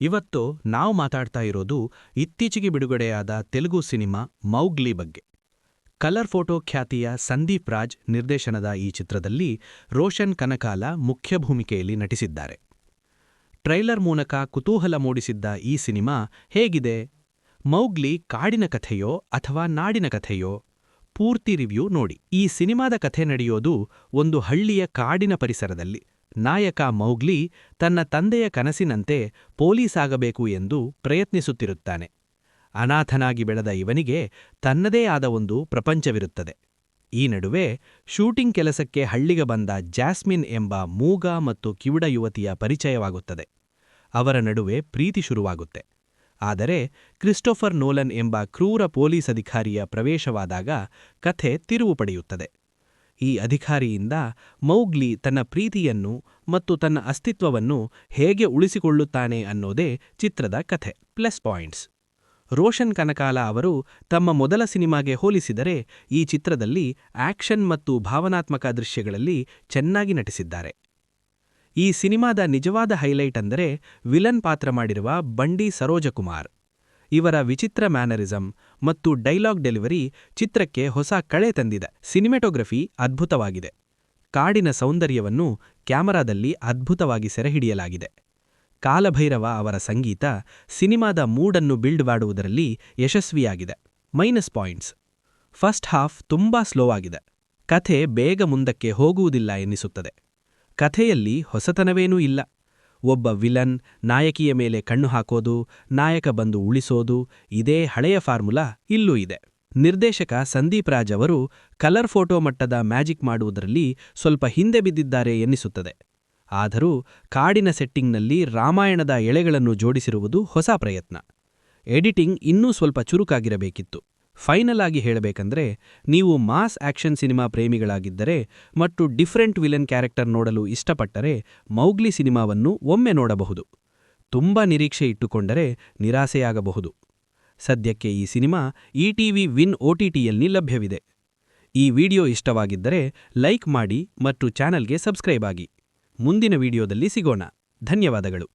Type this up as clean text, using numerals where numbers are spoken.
ಇವತ್ತು ನಾವು ಮಾತಾಡ್ತಾ ಇರೋದು ಇತ್ತೀಚೆಗೆ ಬಿಡುಗಡೆಯಾದ ತೆಲುಗು ಸಿನಿಮಾ ಮೌಗ್ಲಿ ಬಗ್ಗೆ. ಕಲರ್ ಫೋಟೋ ಖ್ಯಾತಿಯ ಸಂದೀಪ್ ರಾಜ್ ನಿರ್ದೇಶನದ ಈ ಚಿತ್ರದಲ್ಲಿ ರೋಷನ್ ಕನಕಾಲ ಮುಖ್ಯ ಭೂಮಿಕೆಯಲ್ಲಿ ನಟಿಸಿದ್ದಾರೆ. ಟ್ರೈಲರ್ ಮೂಲಕ ಕುತೂಹಲ ಮೂಡಿಸಿದ್ದ ಈ ಸಿನಿಮಾ ಹೇಗಿದೆ? ಮೌಗ್ಲಿ ಕಾಡಿನ ಕಥೆಯೋ ಅಥವಾ ನಾಡಿನ ಕಥೆಯೋ? ಪೂರ್ತಿ ರಿವ್ಯೂ ನೋಡಿ. ಈ ಸಿನಿಮಾದ ಕಥೆ ನಡೆಯೋದು ಒಂದು ಹಳ್ಳಿಯ ಕಾಡಿನ ಪರಿಸರದಲ್ಲಿ. ನಾಯಕ ಮೌಗ್ಲಿ ತನ್ನ ತಂದೆಯ ಕನಸಿನಂತೆ ಪೊಲೀಸ್ ಆಗಬೇಕು ಎಂದು ಪ್ರಯತ್ನಿಸುತ್ತಿರುತ್ತಾನೆ. ಅನಾಥನಾಗಿ ಬೆಳೆದ ಇವನಿಗೆ ತನ್ನದೇ ಆದ ಒಂದು ಪ್ರಪಂಚವಿರುತ್ತದೆ. ಈ ನಡುವೆ ಶೂಟಿಂಗ್ ಕೆಲಸಕ್ಕೆ ಹಳ್ಳಿಗೆ ಬಂದ ಜಾಸ್ಮಿನ್ ಎಂಬ ಮೂಗ ಮತ್ತು ಕಿವುಡ ಯುವತಿಯ ಪರಿಚಯವಾಗುತ್ತದೆ. ಅವರ ನಡುವೆ ಪ್ರೀತಿ ಶುರುವಾಗುತ್ತೆ. ಆದರೆ ಕ್ರಿಸ್ಟೋಫರ್ ನೋಲನ್ ಎಂಬ ಕ್ರೂರ ಪೊಲೀಸ್ ಅಧಿಕಾರಿಯ ಪ್ರವೇಶವಾದಾಗ ಕಥೆ ತಿರುವು ಪಡೆಯುತ್ತದೆ. ಈ ಅಧಿಕಾರಿಯಿಂದ ಮೌಗ್ಲಿ ತನ್ನ ಪ್ರೀತಿಯನ್ನು ಮತ್ತು ತನ್ನ ಅಸ್ತಿತ್ವವನ್ನು ಹೇಗೆ ಉಳಿಸಿಕೊಳ್ಳುತ್ತಾನೆ ಅನ್ನೋದೇ ಚಿತ್ರದ ಕಥೆ. ಪ್ಲಸ್ ಪಾಯಿಂಟ್ಸ್: ರೋಷನ್ ಕನಕಾಲ ಅವರು ತಮ್ಮ ಮೊದಲ ಸಿನಿಮಾಗೆ ಹೋಲಿಸಿದರೆ ಈ ಚಿತ್ರದಲ್ಲಿ ಆಕ್ಷನ್ ಮತ್ತು ಭಾವನಾತ್ಮಕ ದೃಶ್ಯಗಳಲ್ಲಿ ಚೆನ್ನಾಗಿ ನಟಿಸಿದ್ದಾರೆ. ಈ ಸಿನಿಮಾದ ನಿಜವಾದ ಹೈಲೈಟ್ ಅಂದರೆ ವಿಲನ್ ಪಾತ್ರ ಮಾಡಿರುವ ಬಂಡಿ ಸರೋಜಕುಮಾರ್. ಇವರ ವಿಚಿತ್ರ ಮ್ಯಾನರಿಸಂ ಮತ್ತು ಡೈಲಾಗ್ ಡೆಲಿವರಿ ಚಿತ್ರಕ್ಕೆ ಹೊಸ ಕಳೆ ತಂದಿದೆ. ಸಿನಿಮೆಟೋಗ್ರಫಿ ಅದ್ಭುತವಾಗಿದೆ. ಕಾಡಿನ ಸೌಂದರ್ಯವನ್ನು ಕ್ಯಾಮರಾದಲ್ಲಿ ಅದ್ಭುತವಾಗಿ ಸೆರೆಹಿಡಿಯಲಾಗಿದೆ. ಕಾಲಭೈರವ ಅವರ ಸಂಗೀತ ಸಿನಿಮಾದ ಮೂಡನ್ನು ಬಿಲ್ಡ್ ಮಾಡುವುದರಲ್ಲಿ ಯಶಸ್ವಿಯಾಗಿದೆ. ಮೈನಸ್ ಪಾಯಿಂಟ್ಸ್: ಫಸ್ಟ್ ಹಾಫ್ ತುಂಬಾ ಸ್ಲೋ ಆಗಿದೆ. ಕಥೆ ಬೇಗ ಮುಂದಕ್ಕೆ ಹೋಗುವುದಿಲ್ಲ ಎನ್ನಿಸುತ್ತದೆ. ಕಥೆಯಲ್ಲಿ ಹೊಸತನವೇನೂ ಇಲ್ಲ. ಒಬ್ಬ ವಿಲನ್ ನಾಯಕಿಯ ಮೇಲೆ ಕಣ್ಣು ಹಾಕೋದು, ನಾಯಕ ಬಂದು ಉಳಿಸೋದು, ಇದೇ ಹಳೆಯ ಫಾರ್ಮುಲಾ ಇಲ್ಲೂ ಇದೆ. ನಿರ್ದೇಶಕ ಸಂದೀಪ್ ರಾಜ್ ಅವರು ಕಲರ್ ಫೋಟೋ ಮಟ್ಟದ ಮ್ಯಾಜಿಕ್ ಮಾಡುವುದರಲ್ಲಿ ಸ್ವಲ್ಪ ಹಿಂದೆ ಬಿದ್ದಿದ್ದಾರೆ ಎನ್ನಿಸುತ್ತದೆ. ಆದರೂ ಕಾಡಿನ ಸೆಟ್ಟಿಂಗ್ನಲ್ಲಿ ರಾಮಾಯಣದ ಎಳೆಗಳನ್ನು ಜೋಡಿಸಿರುವುದು ಹೊಸ ಪ್ರಯತ್ನ. ಎಡಿಟಿಂಗ್ ಇನ್ನೂ ಸ್ವಲ್ಪ ಚುರುಕಾಗಿರಬೇಕಿತ್ತು. ಫೈನಲ್ ಆಗಿ ಹೇಳಬೇಕಂದ್ರೆ, ನೀವು ಮಾಸ್ ಆಕ್ಷನ್ ಸಿನಿಮಾ ಪ್ರೇಮಿಗಳಾಗಿದ್ದರೆ ಮತ್ತು ಡಿಫರೆಂಟ್ ವಿಲನ್ ಕ್ಯಾರೆಕ್ಟರ್ ನೋಡಲು ಇಷ್ಟಪಟ್ಟರೆ ಮೌಗ್ಲಿ ಸಿನಿಮಾವನ್ನು ಒಮ್ಮೆ ನೋಡಬಹುದು. ತುಂಬಾ ನಿರೀಕ್ಷೆ ಇಟ್ಟುಕೊಂಡರೆ ನಿರಾಸೆಯಾಗಬಹುದು. ಸದ್ಯಕ್ಕೆ ಈ ಸಿನಿಮಾ ಇಟಿವಿ ವಿನ್ OTTಯಲ್ಲಿ ಲಭ್ಯವಿದೆ. ಈ ವಿಡಿಯೋ ಇಷ್ಟವಾಗಿದ್ದರೆ ಲೈಕ್ ಮಾಡಿ ಮತ್ತು ಚಾನಲ್ಗೆ ಸಬ್ಸ್ಕ್ರೈಬ್ ಆಗಿ. ಮುಂದಿನ ವಿಡಿಯೋದಲ್ಲಿ ಸಿಗೋಣ. ಧನ್ಯವಾದಗಳು.